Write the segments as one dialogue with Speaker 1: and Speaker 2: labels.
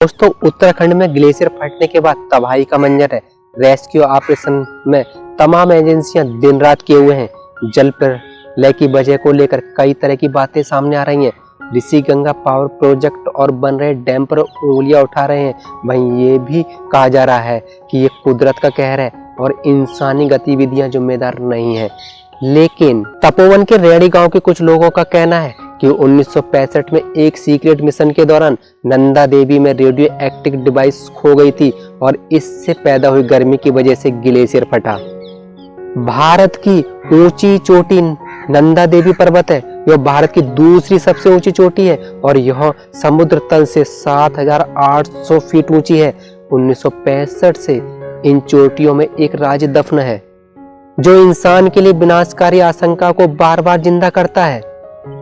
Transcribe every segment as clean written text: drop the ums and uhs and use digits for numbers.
Speaker 1: दोस्तों, उत्तराखंड में ग्लेशियर फटने के बाद तबाही का मंजर है। रेस्क्यू ऑपरेशन में तमाम एजेंसियां दिन रात किए हुए हैं। जल प्रलय की वजह को लेकर कई तरह की बातें सामने आ रही हैं। ऋषि गंगा पावर प्रोजेक्ट और बन रहे डैम पर उंगलियां उठा रहे हैं। वहीं ये भी कहा जा रहा है कि ये कुदरत का कहर है और इंसानी गतिविधियां जिम्मेदार नहीं है। लेकिन तपोवन के रेड़ी गांव के कुछ लोगों का कहना है कि 1965 में एक सीक्रेट मिशन के दौरान नंदा देवी में रेडियो एक्टिव डिवाइस खो गई थी और इससे पैदा हुई गर्मी की वजह से ग्लेशियर फटा। भारत की ऊंची चोटी नंदा देवी पर्वत है। यह भारत की दूसरी सबसे ऊंची चोटी है और यह समुद्र तल से 7,800 फीट ऊंची है। 1965 से इन चोटियों में एक राज दफन है जो इंसान के लिए विनाशकारी आशंका को बार बार जिंदा करता है।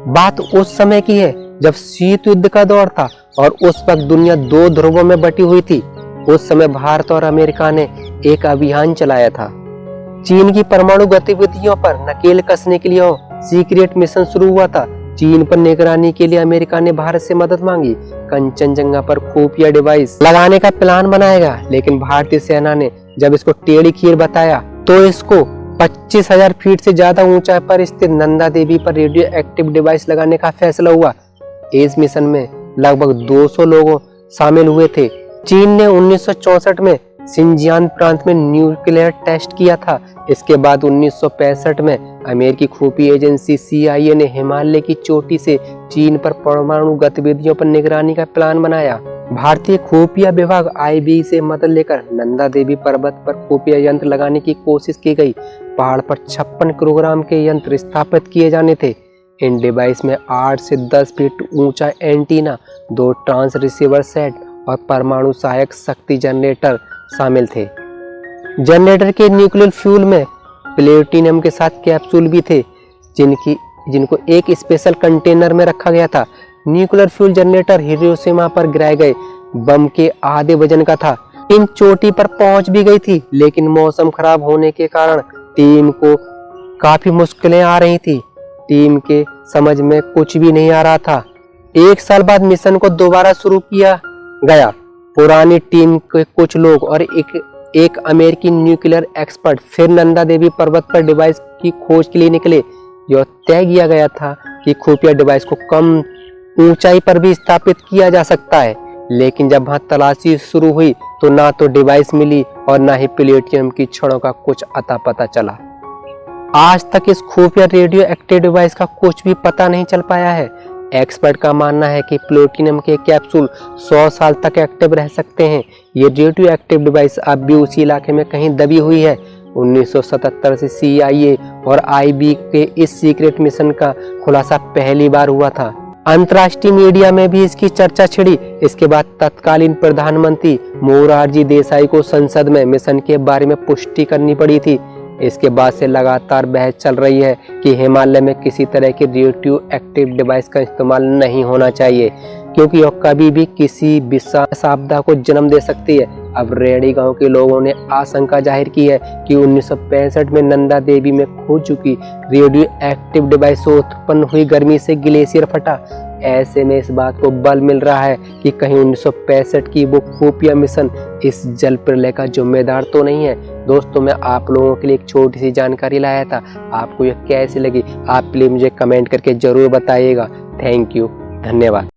Speaker 1: बात उस समय की है जब शीत युद्ध का दौर था और उस वक्त दुनिया दो ध्रुवों में बटी हुई थी। उस समय भारत और अमेरिका ने एक अभियान चलाया था। चीन की परमाणु गतिविधियों पर नकेल कसने के लिए सीक्रेट मिशन शुरू हुआ था। चीन पर निगरानी के लिए अमेरिका ने भारत से मदद मांगी। कंचनजंगा पर खुफिया डिवाइस लगाने का प्लान बनाएगा, लेकिन भारतीय सेना ने जब इसको टेढ़ी खीर बताया तो इसको 25,000 फीट से ज्यादा ऊंचाई पर स्थित नंदा देवी पर रेडियो एक्टिव डिवाइस लगाने का फैसला हुआ। इस मिशन में लगभग 200 लोग शामिल हुए थे। चीन ने 1964 में सिंजियान प्रांत में न्यूक्लियर टेस्ट किया था। इसके बाद 1965 में अमेरिकी खुफिया एजेंसी CIA ने हिमालय की चोटी से चीन पर परमाणु गतिविधियों पर निगरानी का प्लान बनाया। भारतीय खुफिया विभाग IB से मदद लेकर नंदा देवी पर्वत पर खुफिया यंत्र लगाने की कोशिश की गई। पहाड़ पर 56 किलोग्राम के यंत्र स्थापित किए जाने थे। इन डिवाइस में 8 से 10 फीट ऊंचा एंटीना, 2 ट्रांस रिसीवर सेट और परमाणु सहायक शक्ति जनरेटर शामिल थे। जनरेटर के न्यूक्लियर फ्यूल में प्लेटिनम के साथ कैप्सूल भी थे जिनको एक स्पेशल कंटेनर में रखा गया था। न्यूक्लियर फ्यूल जनरेटर हिरोशिमा पर गिराए गए बम के आधे वजन का था। टीम चोटी पर पहुंच भी गई थी, लेकिन मौसम खराब होने के कारण टीम को काफी मुश्किलें आ रही थी। टीम के समझ में कुछ भी नहीं आ रहा था। 1 साल बाद मिशन को दोबारा शुरू किया गया। पुरानी टीम के कुछ लोग और एक अमेरिकी न्यूक्लियर एक्सपर्ट फिर नंदा देवी पर्वत पर डिवाइस की खोज के लिए निकले। यह तय किया गया था कि खुफिया डिवाइस को कम ऊंचाई पर भी स्थापित किया जा सकता है, लेकिन जब वहां तलाशी शुरू हुई तो ना तो डिवाइस मिली और ना ही प्लेटिनम की छड़ों का कुछ अता पता चला। आज तक इस खुफिया रेडियो एक्टिव डिवाइस का कुछ भी पता नहीं चल पाया है। एक्सपर्ट का मानना है कि प्लेटिनम के कैप्सूल 100 साल तक एक्टिव रह सकते हैं। ये रेडियो एक्टिव डिवाइस अब भी उसी इलाके में कहीं दबी हुई है। 1977 से CIA और IB के इस सीक्रेट मिशन का खुलासा पहली बार हुआ था। अंतर्राष्ट्रीय मीडिया में भी इसकी चर्चा छिड़ी। इसके बाद तत्कालीन प्रधानमंत्री मोरारजी देसाई को संसद में मिशन के बारे में पुष्टि करनी पड़ी थी। इसके बाद से लगातार बहस चल रही है कि हिमालय में किसी तरह के रेडियो एक्टिव डिवाइस का इस्तेमाल नहीं होना चाहिए, क्योंकि यह कभी भी किसी विशाल आपदा को जन्म दे सकती है। अब रेड़ी गांव के लोगों ने आशंका जाहिर की है कि 1965 में नंदा देवी में खो चुकी रेडियो एक्टिव डिवाइस से उत्पन्न हुई गर्मी से ग्लेशियर फटा। ऐसे में इस बात को बल मिल रहा है कि कहीं 1965 की वो खुफिया मिशन इस जल प्रलय का जिम्मेदार तो नहीं है। दोस्तों, मैं आप लोगों के लिए एक छोटी सी जानकारी लाया था। आपको यह कैसी लगी आप प्लीज मुझे कमेंट करके जरूर बताइएगा। थैंक यू, धन्यवाद।